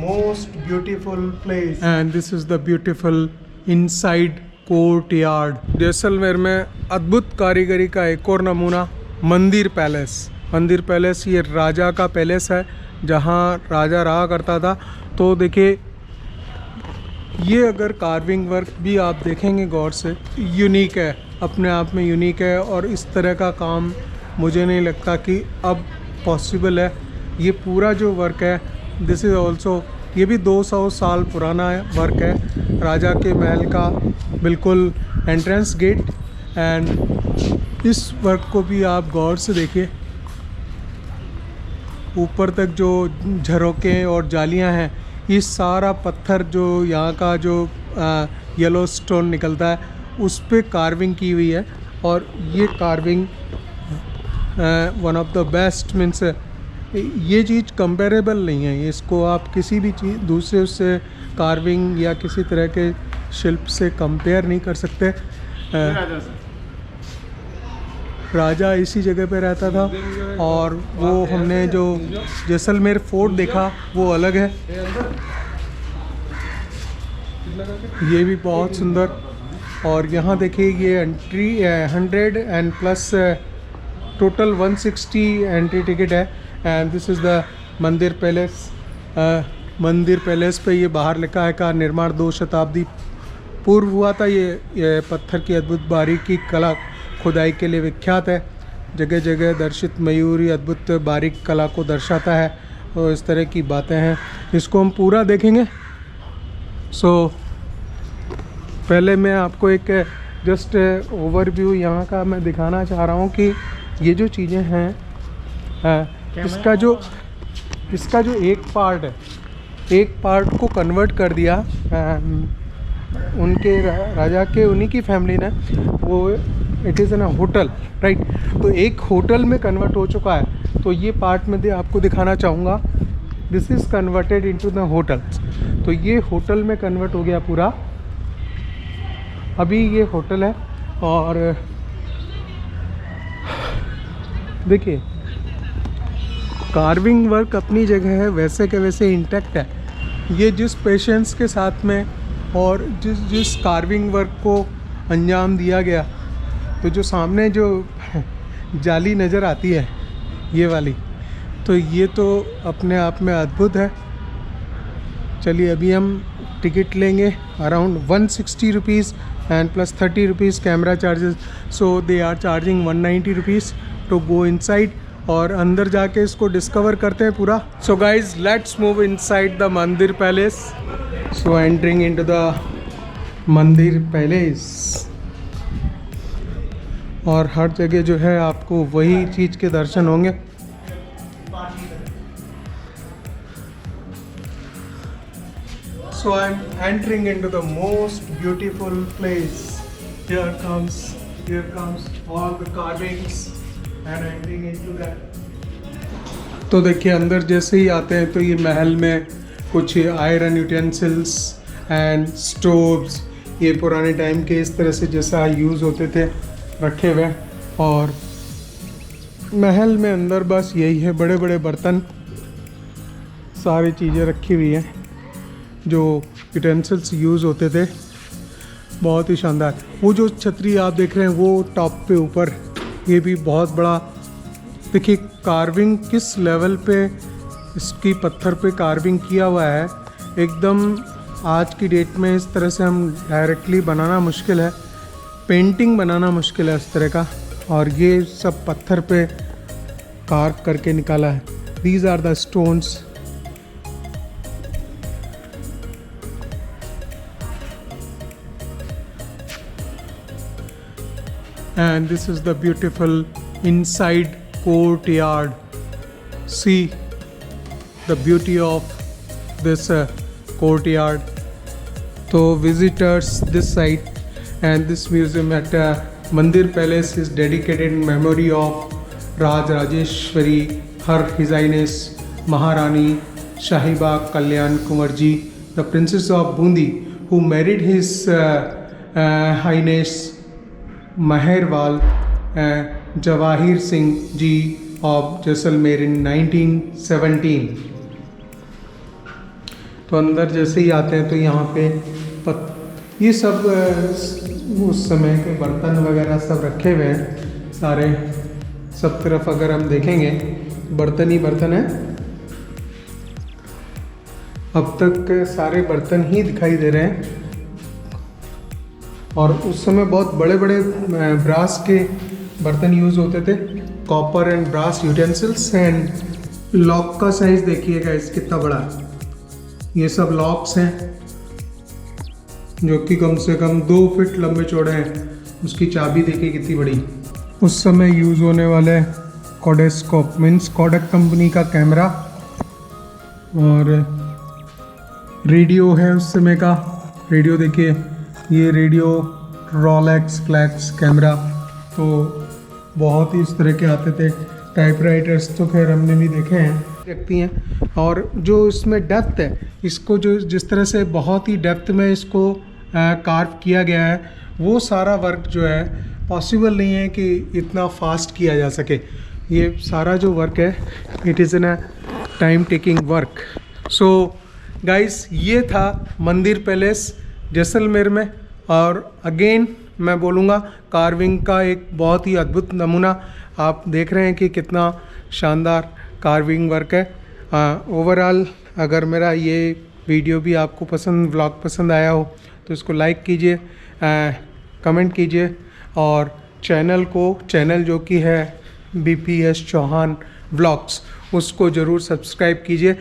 most beautiful place and this is the beautiful inside courtyard. Jaisalmer में अद्भुत कारीगरी का एक और नमूना मंदिर पैलेस। मंदिर पैलेस ये राजा का पैलेस है जहाँ राजा रहा करता था। तो देखिए ये अगर कार्विंग वर्क भी आप देखेंगे गौर से, यूनिक है, अपने आप में यूनिक है। और इस तरह का काम मुझे नहीं लगता कि अब पॉसिबल है। ये पूरा जो वर्क है दिस इज़ ऑल्सो, ये भी 200 साल पुराना वर्क है। राजा के महल का बिल्कुल एंट्रेंस गेट। एंड इस वर्क को भी आप गौर से देखिए, ऊपर तक जो झरोके और जालियां हैं, ये सारा पत्थर जो यहाँ का जो येलो स्टोन निकलता है उस पे कार्विंग की हुई है। और ये carving one of the best, means ये चीज़ कंपेरेबल नहीं है। इसको आप किसी भी चीज़ दूसरे उससे कार्विंग या किसी तरह के शिल्प से कंपेयर नहीं कर सकते। राजा इसी जगह पे रहता था। और वो हमने जो जैसलमेर फोर्ट देखा वो अलग है, ये भी बहुत सुंदर। और यहाँ देखिए ये entry 100 and plus total 160 entry ticket है। And this is the Mandir palace. मंदिर पैलेस पे ये बाहर लिखा है का निर्माण 2 शताब्दी पूर्व हुआ था। ये पत्थर की अद्भुत बारीकी कला खुदाई के लिए विख्यात है। जगह जगह दर्शित मयूरी अद्भुत बारीक कला को दर्शाता है। और इस तरह की बातें हैं, इसको हम पूरा देखेंगे। पहले मैं आपको एक जस्ट ओवरव्यू यहाँ का मैं दिखाना चाह रहा हूँ कि ये जो चीज़ें हैं, इसका जो एक पार्ट है, एक पार्ट को कन्वर्ट कर दिया उनके राजा के, उन्हीं की फैमिली ने। वो it is an hotel, right. तो एक होटल में कन्वर्ट हो चुका है। तो ये पार्ट में आपको दिखाना चाहूँगा। This is converted into the hotel. तो ये होटल में कन्वर्ट हो गया पूरा। अभी ये होटल है। और देखिए कार्विंग वर्क अपनी जगह है, वैसे के वैसे इंटैक्ट है। ये जिस पेशेंस के साथ में और जिस कार्विंग वर्क को अंजाम दिया गया, तो जो सामने जो जाली नज़र आती है ये वाली, तो ये तो अपने आप में अद्भुत है। चलिए अभी हम टिकट लेंगे around 160 rupees and plus 30 rupees camera charges. So they are charging 190 rupees to go inside. और अंदर जाके इसको डिस्कवर करते हैं पूरा। So guys let's move inside the Mandir palace. So entering into the Mandir palace. और हर जगह जो है आपको वही चीज़ के दर्शन होंगे। So I'm entering into the most beautiful place. Here comes all the carvings and entering into that. तो देखिए अंदर जैसे ही आते हैं तो ये महल में कुछ आयरन यूटेंसिल्स एंड स्टोव्स, ये पुराने टाइम के इस तरह से जैसा यूज़ होते थे रखे हुए। और महल में अंदर बस यही है, बड़े बड़े बर्तन, सारी चीज़ें रखी हुई हैं जो यूटेंसिल्स यूज़ होते थे। बहुत ही शानदार। वो जो छतरी आप देख रहे हैं वो टॉप पे ऊपर, ये भी बहुत बड़ा। देखिए कार्विंग किस लेवल पे इसकी पत्थर पे कार्विंग किया हुआ है। एकदम आज की डेट में इस तरह से हम डायरेक्टली बनाना मुश्किल है, पेंटिंग बनाना मुश्किल है इस तरह का। और ये सब पत्थर पे कार्व करके निकाला है। These are the stones. And this is the beautiful inside courtyard. See the beauty of this courtyard. So visitors this site and this museum at Mandir Palace is dedicated in memory of Raj Rajeshwari, Her His Highness Maharani Shahiba Kalyan Kumar Ji, the Princess of Bundi, who married His Highness Maherwal Jawahir Singh Ji of Jaisalmer in 1917. तो अंदर जैसे ही आते हैं तो यहाँ पे ये सब उस समय के बर्तन वगैरह सब रखे हुए हैं सारे, सब तरफ अगर हम देखेंगे बर्तन ही बर्तन है। अब तक सारे बर्तन ही दिखाई दे रहे हैं। और उस समय बहुत बड़े बड़े ब्रास के बर्तन यूज़ होते थे, copper and brass utensils. And lock का साइज़ देखिए गाइस कितना बड़ा है। ये सब लॉक्स हैं जो कि कम से कम 2 फीट लंबे चौड़े हैं। उसकी चाबी देखिए कितनी बड़ी। उस समय यूज़ होने वाले कोडेस्कोप मीन्स कोडक कंपनी का कैमरा, और रेडियो है उस समय का। रेडियो देखिए, ये रेडियो रोलेक्स फ्लैक्स कैमरा, तो बहुत ही इस तरह के आते थे। टाइपराइटर्स तो खैर हमने भी देखे हैं, रखती हैं। और जो इसमें डेप्थ है, इसको जो जिस तरह से बहुत ही डेप्थ में इसको कार्व किया गया है, वो सारा वर्क जो है पॉसिबल नहीं है कि इतना फास्ट किया जा सके। ये सारा जो वर्क है it is in a time taking work. So guys, ये था मंदिर पैलेस जैसलमेर में। और अगेन मैं बोलूँगा कार्विंग का एक बहुत ही अद्भुत नमूना आप देख रहे हैं कि कितना शानदार कार्विंग वर्क है। ओवरऑल अगर मेरा ये वीडियो भी आपको पसंद, व्लॉग पसंद आया हो तो इसको लाइक कीजिए, कमेंट कीजिए, और चैनल जो कि है BPS चौहान व्लॉग्स, उसको ज़रूर सब्सक्राइब कीजिए।